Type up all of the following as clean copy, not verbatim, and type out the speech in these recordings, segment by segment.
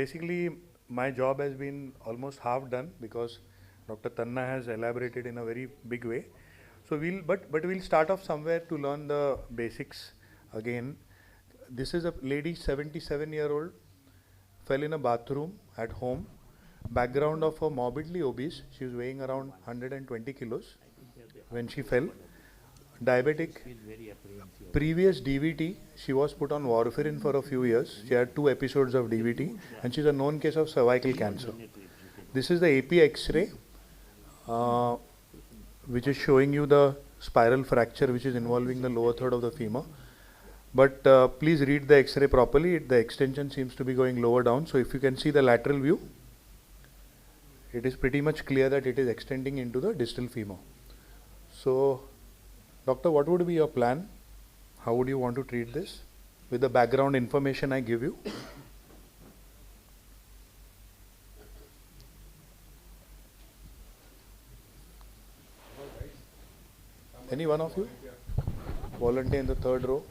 basically my job has been almost half done because Dr. Tanna has elaborated in a very big way. So we'll start off somewhere to learn the basics again. This is a lady, 77-year-old, fell in a bathroom at home. Background of her morbidly obese. She was weighing around 120 kilos when she fell. Diabetic. Previous DVT, she was put on warfarin for a few years. She had 2 episodes of DVT and she's a known case of cervical cancer. This is the AP X-ray, which is showing you the spiral fracture which is involving the lower third of the femur. But please read the X-ray properly. The extension seems to be going lower down. So if you can see the lateral view, it is pretty much clear that it is extending into the distal femur. So, doctor, what would be your plan? How would you want to treat this with the background information I give you? Any one of you? Volunteer in the third row.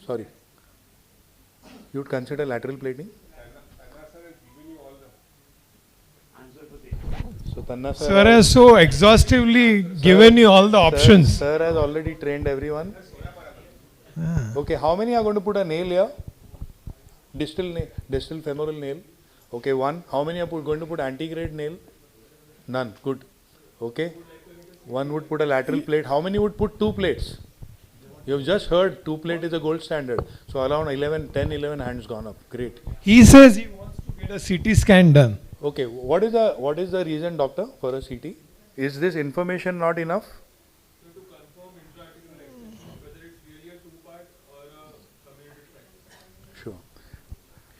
Sorry. You would consider lateral plating? So Tanna sir has so exhaustively given you all the options. Sir has already trained everyone. Okay, how many are going to put a nail here? Distal femoral nail. Okay, 1. How many are going to put antegrade nail? None. Good. Okay. 1 would put a lateral plate. How many would put 2 plates? You have just heard 2 plate is a gold standard. So around 10, 11 hands gone up. Great. He says he wants to get a CT scan done. Okay, what is the reason, doctor, for a CT? Is this information not enough? To confirm intra-articular extension, whether it's really a 2-part or a comminuted fracture. Sure.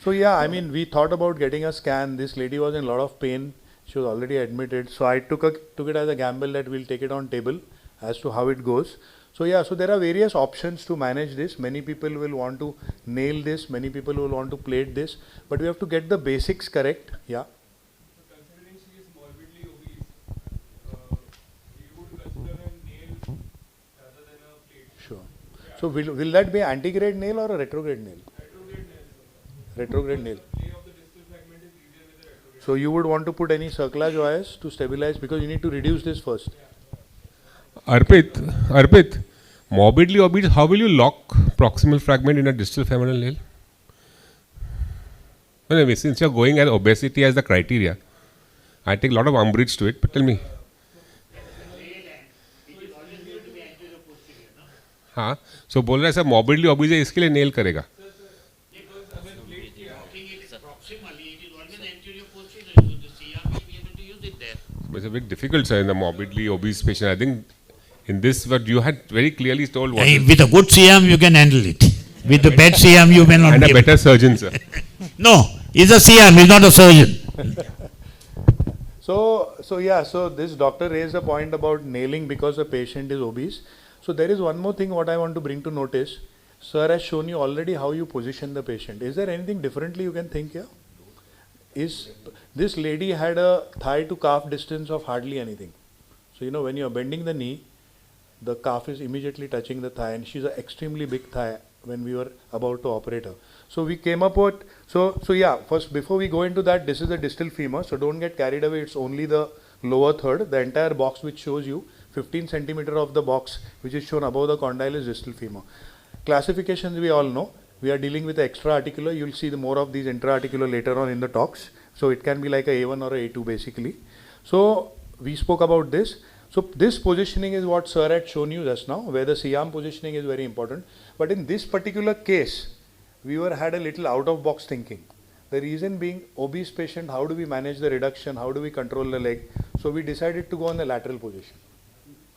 So yeah, I mean, we thought about getting a scan. This lady was in a lot of pain. She was already admitted. So I took it as a gamble that we'll take it on table as to how it goes. So yeah, so there are various options to manage this. Many people will want to nail this. Many people will want to plate this. But we have to get the basics correct. Yeah. So will that be antegrade nail or a retrograde nail? Retrograde nail. So you would want to put any circlage wires to stabilize because you need to reduce this first. Arpit, morbidly obese, how will you lock proximal fragment in a distal femoral nail? Anyway, since you're going at obesity as the criteria, I take a lot of umbrage to it, but tell me. हाँ, so बोल रहा है sir morbidly obese है इसके लिए nail करेगा. It's a bit difficult, sir, in the morbidly obese patient. I think in this, what you had very clearly told. What with a good CM, you can handle it. With the bad CM, you may not. And a better surgeon, sir. No, he's a CM, he's not a surgeon. So this doctor raised a point about nailing because the patient is obese. So there is one more thing what I want to bring to notice. Sir has shown you already how you position the patient. Is there anything differently you can think here? This lady had a thigh to calf distance of hardly anything. So you know when you are bending the knee, the calf is immediately touching the thigh and she's an extremely big thigh when we were about to operate her. So we came up with, so yeah, first before we go into that, this is the distal femur. So don't get carried away, it's only the lower third. The entire box which shows you 15 centimeter of the box which is shown above the condyle is distal femur. Classifications we all know. We are dealing with the extra-articular. You will see more of these intra-articular later on in the talks. So it can be like a A1 or a A2 basically. So we spoke about this. So this positioning is what sir had shown you just now, where the C-arm positioning is very important. But in this particular case, we had a little out-of-box thinking. The reason being, obese patient, how do we manage the reduction? How do we control the leg? So we decided to go on the lateral position.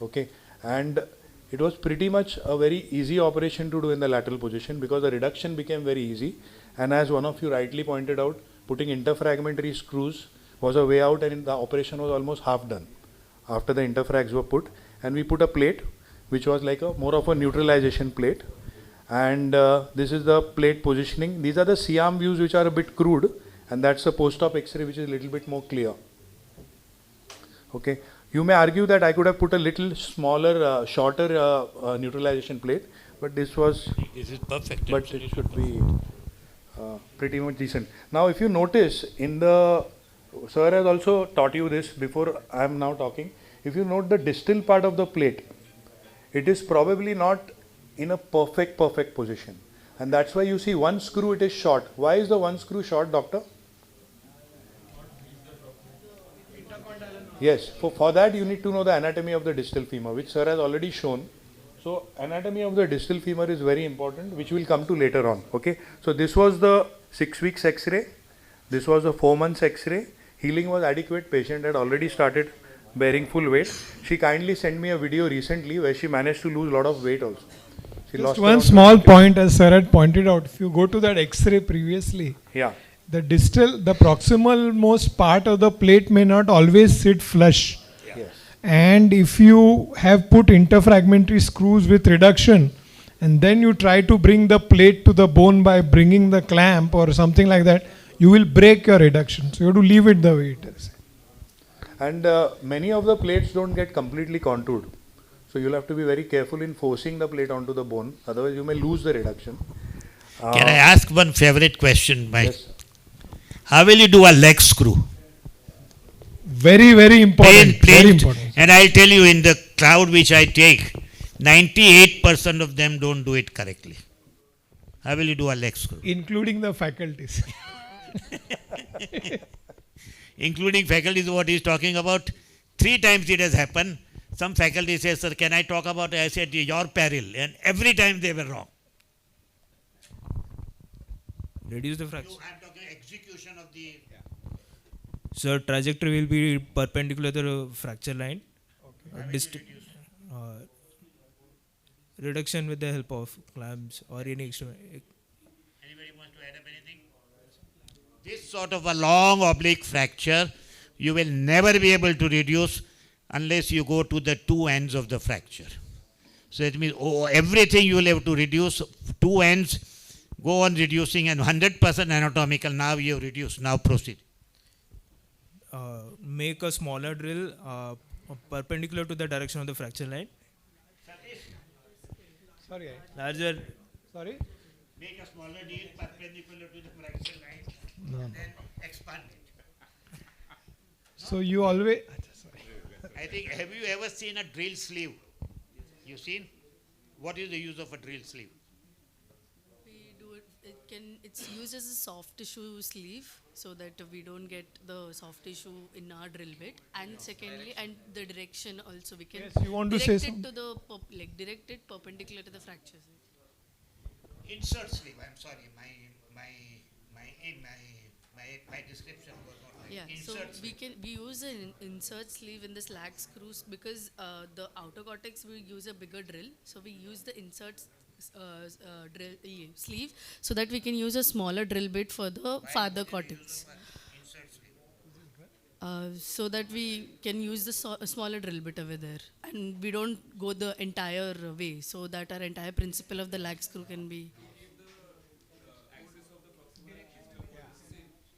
Okay, and it was pretty much a very easy operation to do in the lateral position because the reduction became very easy. And as one of you rightly pointed out, putting interfragmentary screws was a way out and the operation was almost half done after the interfrags were put. And we put a plate which was like more of a neutralization plate. And this is the plate positioning. These are the C-arm views which are a bit crude, and that's the post-op X-ray which is a little bit more clear. Okay. You may argue that I could have put a little smaller, shorter neutralization plate, but this was, This is perfect. but it should be pretty much decent. Now, if you notice, in the, sir has also taught you this before I am now talking. If you note the distal part of the plate, it is probably not in a perfect position. And that's why you see one screw, it is short. Why is the one screw short, doctor? Yes, for that you need to know the anatomy of the distal femur, which sir has already shown. So anatomy of the distal femur is very important, which we'll come to later on. Okay, so this was the 6 weeks X-ray. This was the 4 months X-ray. Healing was adequate. Patient had already started bearing full weight. She kindly sent me a video recently where she managed to lose a lot of weight also. She Just lost one around small 50 point, as sir had pointed out, if you go to that X-ray previously, Yeah. the proximal most part of the plate may not always sit flush. Yes. And if you have put interfragmentary screws with reduction, and then you try to bring the plate to the bone by bringing the clamp or something like that, you will break your reduction. So you have to leave it the way it is. And many of the plates don't get completely contoured. So you'll have to be very careful in forcing the plate onto the bone. Otherwise you may lose the reduction. Can I ask one favorite question, Mike? Yes. How will you do a leg screw? Very, very important. Very important. And I'll tell you, in the crowd which I take, 98% of them don't do it correctly. How will you do a leg screw? Including the faculties. Including faculties, what he's talking about. 3 times it has happened. Some faculty says, sir, can I talk about it? I said, your peril. And every time they were wrong. Reduce the fracture. I'm talking execution of the... So trajectory will be perpendicular to the fracture line. Reduction with the help of clamps or any instrument. Anybody wants to add up anything? This sort of a long oblique fracture, you will never be able to reduce unless you go to the 2 ends of the fracture. So it means everything you will have to reduce 2 ends, go on reducing, and 100% anatomical. Now you have reduced. Now proceed. Make a smaller drill perpendicular to the direction of the fracture line. Sorry. Larger. Sorry? Make a smaller drill perpendicular to the fracture line, and then expand it. So you always... I think, have you ever seen a drill sleeve? You seen? What is the use of a drill sleeve? We do it. It's used as a soft tissue sleeve, so that we don't get the soft tissue in our drill bit. And secondly, and the direction also, we can Yes, you want to direct say it something? to the direct it perpendicular to the fracture. Insert sleeve. I'm sorry, my description was not right. Yeah, so Insert sleeve. we use an insert sleeve in the slag screws because the outer cortex we use a bigger drill, so we use the insert drill sleeve so that we can use a smaller drill bit for the farther cortex. Insert sleeve. So that we can use the smaller drill bit over there, and we don't go the entire way, so that our entire principle of the lag screw can be.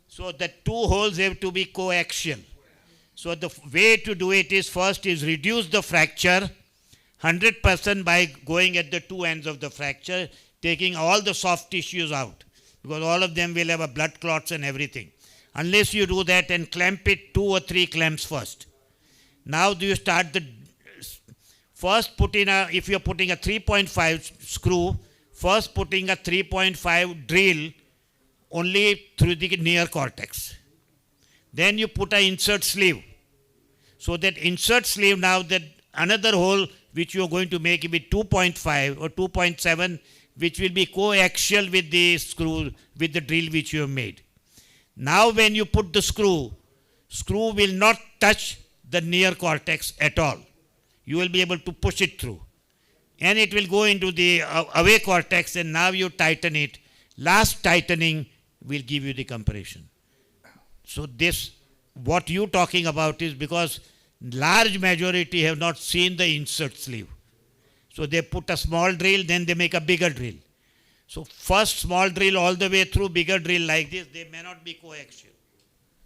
So the 2 holes have to be coaxial. So the way to do it is, first is reduce the fracture 100% by going at the 2 ends of the fracture, taking all the soft tissues out, because all of them will have a blood clots and everything. Unless you do that and clamp it 2 or 3 clamps first. Now do you start the, first put in a, if you're putting a 3.5 screw, first putting a 3.5 drill only through the near cortex. Then you put an insert sleeve. So that insert sleeve, now that another hole which you are going to make will be 2.5 or 2.7, which will be coaxial with the screw, with the drill which you have made. Now when you put the screw will not touch the near cortex at all. You will be able to push it through. And it will go into the away cortex, and now you tighten it. Last tightening will give you the compression. So this, what you talking about is because large majority have not seen the insert sleeve. So they put a small drill, then they make a bigger drill. So first small drill all the way through, bigger drill like this, they may not be coaxial.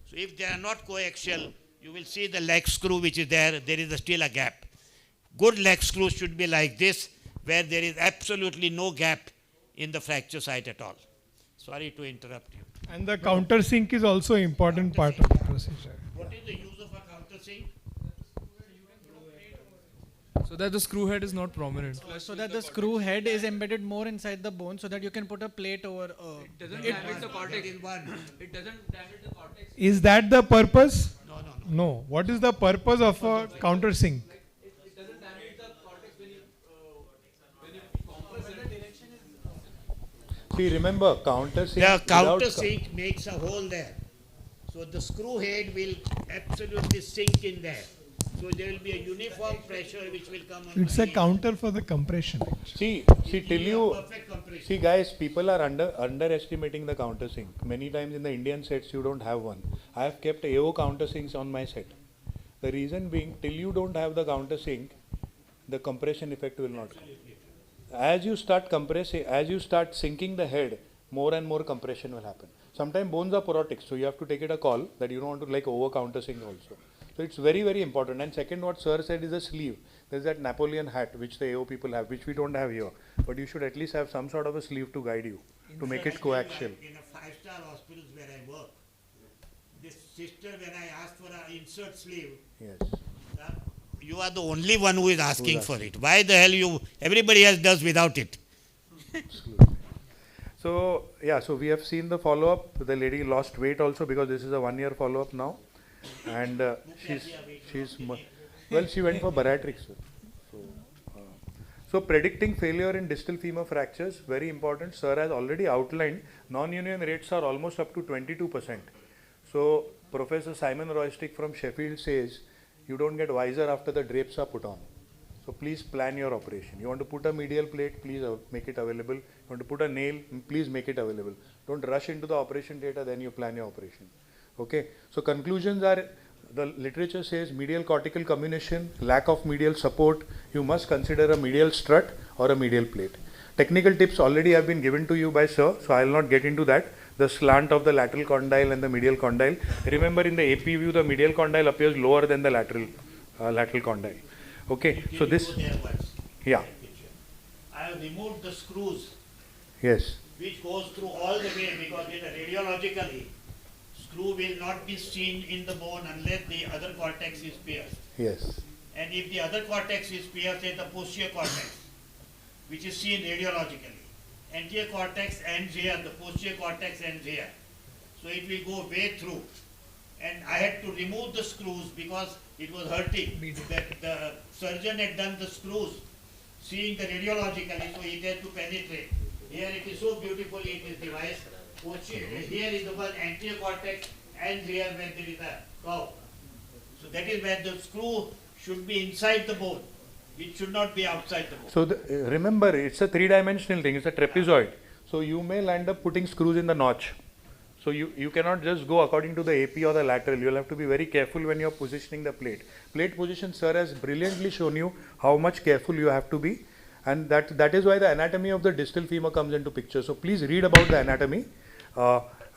So if they are not coaxial, you will see the leg screw which is there is still a gap. Good leg screw should be like this, where there is absolutely no gap in the fracture site at all. Sorry to interrupt you. And the countersink is also important part of the procedure. What is the use of a countersink? So that the screw head is not prominent. So that the screw head is embedded more inside the bone, so that you can put a plate over. It doesn't damage the cortex. It doesn't damage the cortex. Is that the purpose? No. No. What is the purpose of a countersink? It doesn't damage the cortex when you compress it. See, remember, countersink. The countersink makes a hole there. So the screw head will absolutely sink in there. So there will be a uniform pressure which will come on. It's a counter for the compression. See, till you. Perfect compression. See, guys, people are underestimating the countersink. Many times in the Indian sets, you don't have one. I have kept AO countersinks on my set. The reason being, till you don't have the countersink, the compression effect will not come. As you start compressing, as you start sinking the head, more and more compression will happen. Sometimes bones are porotic, so you have to take it a call that you don't want to like over countersink also. So it's very, very important. And second, what sir said is a sleeve. There's that Napoleon hat which the AO people have, which we don't have here. But you should at least have some sort of a sleeve to guide you, to make it coaxial. In a 5-star hospital where I work, this sister, when I asked for an insert sleeve, Yes. you are the only one who is asking for it. Why the hell everybody else does without it? So, yeah, so we have seen the follow-up. The lady lost weight also because this is a 1-year follow-up now. And well, she went for bariatrics. So predicting failure in distal femur fractures, very important. Sir has already outlined non-union rates are almost up to 22%. So Professor Simon Roystick from Sheffield says you don't get wiser after the drapes are put on. So please plan your operation. You want to put a medial plate, please make it available. You want to put a nail, please make it available. Don't rush into the operation theatre, then you plan your operation. Okay, so conclusions are, the literature says medial cortical comminution, lack of medial support, you must consider a medial strut or a medial plate. Technical tips already have been given to you by sir, so I will not get into that. The slant of the lateral condyle and the medial condyle. Remember, in the AP view, the medial condyle appears lower than the lateral condyle. Okay, so this, yeah. I have removed the screws. Yes. Which goes through all the way, because radiologically, screw will not be seen in the bone unless the other cortex is pierced. Yes. And if the other cortex is pierced, then the posterior cortex, which is seen radiologically. Anterior cortex ends here, the posterior cortex ends here. So it will go way through. And I had to remove the screws because it was hurting. That the surgeon had done the screws, seeing the radiologically, so he had to penetrate. Here it is so beautifully, it is devised. Here is the one anterior cortex, and here when there is a curve. So that is where the screw should be inside the bone. It should not be outside the bone. So remember, it's a 3-dimensional thing, it's a trapezoid. So you may land up putting screws in the notch. So you cannot just go according to the AP or the lateral. You will have to be very careful when you are positioning the plate. Plate position, sir has brilliantly shown you how much careful you have to be. And that is why the anatomy of the distal femur comes into picture. So please read about the anatomy.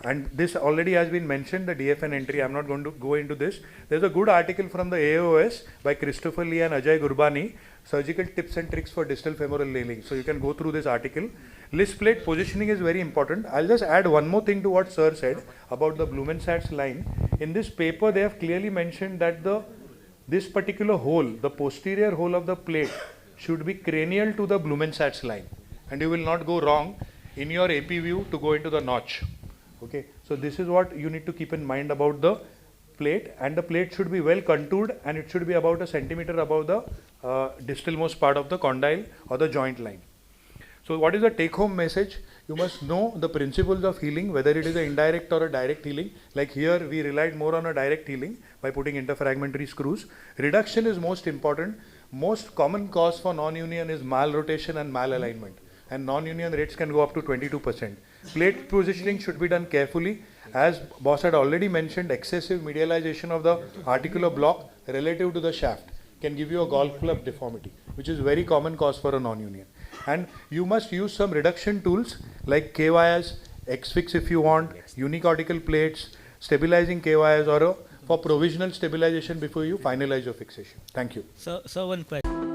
And this already has been mentioned, the DFN entry. I'm not going to go into this. There's a good article from the AOS by Christopher Lee and Ajay Gurbani, Surgical Tips and Tricks for Distal Femoral Nailing. So you can go through this article. List plate positioning is very important. I'll just add one more thing to what sir said about the Blumenstadt's line. In this paper, they have clearly mentioned that this particular hole, the posterior hole of the plate, should be cranial to the Blumenstadt's line. And you will not go wrong in your AP view to go into the notch. Okay, so this is what you need to keep in mind about the plate, and the plate should be well contoured and it should be about a centimeter above the distalmost part of the condyle or the joint line. So what is the take home message? You must know the principles of healing, whether it is an indirect or a direct healing. Like here we relied more on a direct healing by putting interfragmentary screws. Reduction is most important. Most common cause for non-union is malrotation and malalignment, and non-union rates can go up to 22%. Plate positioning should be done carefully. As boss had already mentioned, excessive medialization of the articular block relative to the shaft can give you a golf club deformity, which is very common cause for a non-union. And you must use some reduction tools like K-wires, X-fix if you want, unicortical plates, stabilizing K-wires, or for provisional stabilization before you finalize your fixation. Thank you. So one question.